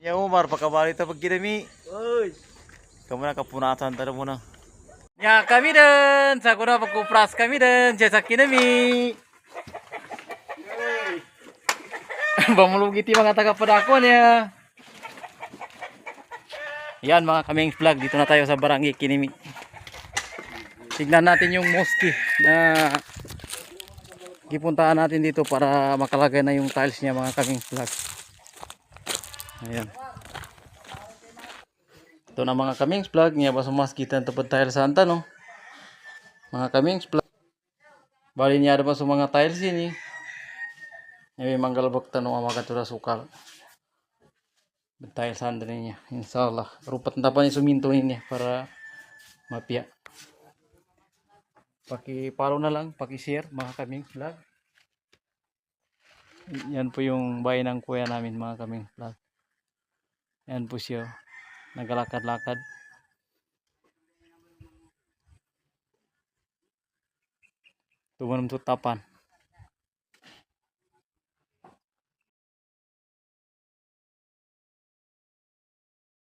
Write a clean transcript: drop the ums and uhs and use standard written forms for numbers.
Ya Umar, pakabali ta pag kinami. Uy! Kamu na kapunatan tara muna. Ya kami din, sa kuna pagkupras kami din, sa kinami. Bamulugiti mga taga-padakon ya. Yan mga kaming vlog, dito na tayo sa Barangay Kinimi. Tignan natin yung mosque na gipuntahan natin dito para makalagay na yung tiles niya mga kaming vlog. Ayan. Ito na mga kaming vlog niya basta mas kita tupad tiles sa anta no. Mga kaming vlog. Bali niya ada pa sa mga tiles ini. May manggalbak tanong ang mga katura sukal. Tiles sa niya. Insyaallah. Rupat na pa ni suminto niya para mapia. Paki-follow na lang, paki-share mga kaming vlog. Yan po yung bahay ng kuya namin mga kaming vlog. Yan po siya. Nagalakad-lakad. Tumanong tutapan.